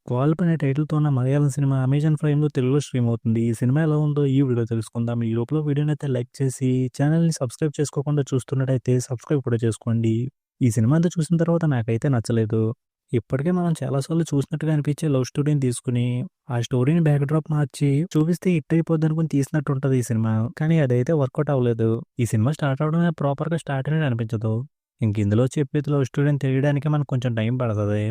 'స్క్వాల్ప్' అనే టైటిల్‌తో ఉన్న మలయాళం సినిమా అమెజాన్ ప్రైమ్‌లో తెలుగులో స్ట్రీమ్ అవుతుంది. ఈ సినిమా ఎలా ఉందో ఈ వీడియోలో తెలుసుకుందాం. ఈ లోపల వీడియోనైతే లైక్ చేసి ఛానెల్‌ని సబ్స్క్రైబ్ చేసుకోకుండా చూస్తున్నట్టయితే సబ్స్క్రైబ్ కూడా చేసుకోండి. ఈ సినిమా అంతా చూసిన తర్వాత నాకైతే నచ్చలేదు. ఇప్పటికే మనం చాలా సార్లు చూసినట్టుగా అనిపించే లవ్ స్టోరీని తీసుకొని, ఆ స్టోరీని బ్యాక్ డ్రాప్ మార్చి చూపిస్తే హిట్ అయిపోద్దనుకుని తీసినట్టు ఉంటది ఈ సినిమా. కానీ అదైతే వర్కౌట్ అవ్వలేదు. ఈ సినిమా స్టార్ట్ అవ్వడమే ప్రాపర్‌గా స్టార్ట్ అయినట్టు అనిపించదు. ఇందులో చెప్పేది లవ్ స్టోరీ అని తెలియడానికి మనకు కొంచెం టైం పడతది.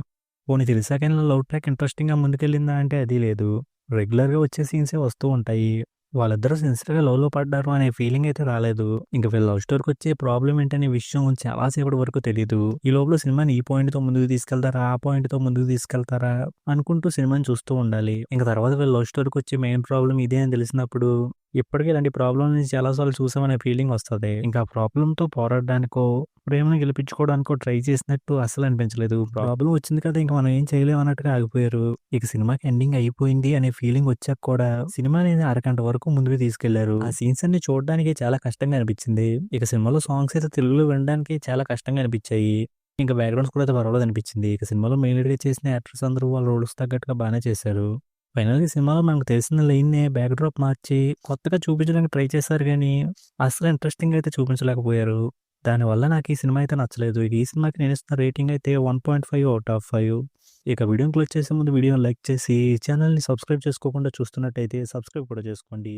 పోనీ తెలిసాకైనా లవ్ ట్రాక్ ఇంట్రెస్టింగ్‌గా ముందుకెళ్ళిందా అంటే అది లేదు. రెగ్యులర్‌గా వచ్చే సీన్సే వస్తూ ఉంటాయి. వాళ్ళిద్దరూ సిన్సియర్‌గా లవ్‌లో పడ్డారు అనే ఫీలింగ్ అయితే రాలేదు. ఇంక వీళ్ళ లవ్ స్టోరీకొచ్చే ప్రాబ్లమ్ ఏంటనే విషయం చాలా సేపటి వరకు తెలీదు. ఈ లోపల సినిమాని ఈ పాయింట్‌తో ముందుకు తీసుకెళ్తారా? ఆ పాయింట్‌తో ముందుకు తీసుకెళ్తారా? అనుకుంటూ సినిమాని చూస్తూ ఉండాలి. ఇంక తర్వాత వీళ్ళ లవ్ స్టోరీకొచ్చే మెయిన్ ప్రాబ్లమ్ ఇదే అని తెలిసినప్పుడు ఇప్పటికే ఇలాంటి ప్రాబ్లమ్‌ని చాలా సార్లు చూసామనే ఫీలింగ్ వస్తది. ఇంకా ఆ ప్రాబ్లమ్‌తో పోరాడడానికో, ప్రేమను గెలిపించుకోవడానికో ట్రై చేసినట్టు అస్సలు అనిపించలేదు. ప్రాబ్లమ్ వచ్చింది కదా! ఇంక మనం ఏం చేయలేం అన్నట్టుగా ఆగిపోయారు. ఇక సినిమాకి ఎండింగ్ అయిపోయింది అనే ఫీలింగ్ వచ్చాక కూడా సినిమాని అరగంట వరకు ముందుకు తీసుకెళ్లారు. ఆ సీన్స్ అన్ని చూడడానికి చాలా కష్టంగా అనిపించింది. ఇక సినిమాలో సాంగ్స్ అయితే తెలుగులో వినడానికి చాలా కష్టంగా అనిపించాయి. ఇంకా బ్యాక్‌గ్రౌండ్ స్కోర్ అయితే పర్వాలేదు అనిపించింది. ఇక సినిమాలో మెయిన్ లీడ్‌గా చేసిన యాక్టర్స్ అందరూ వాళ్ళ రోల్స్ తగ్గట్టుగా బానే చేశారు. ఫైనల్‌గా ఈ సినిమాలో మనకు తెలిసిన లైన్‌నే బ్యాక్ డ్రాప్ మార్చి కొత్తగా చూపించడానికి ట్రై చేశారు గానీ, అస్సలు ఇంట్రెస్టింగ్‌గా అయితే చూపించలేకపోయారు. దానివల్ల నాకు ఈ సినిమా అయితే నచ్చలేదు. ఇక ఈ సినిమాకి నేనిస్తున్న రేటింగ్ అయితే 1.5 ఔట్ ఆఫ్ 5. ఇక వీడియోని క్లోజ్ చేసే ముందు వీడియోని లైక్ చేసి, ఛానెల్‌ని సబ్స్క్రైబ్ చేసుకోకుండా చూస్తున్నట్టయితే సబ్స్క్రైబ్ కూడా చేసుకోండి.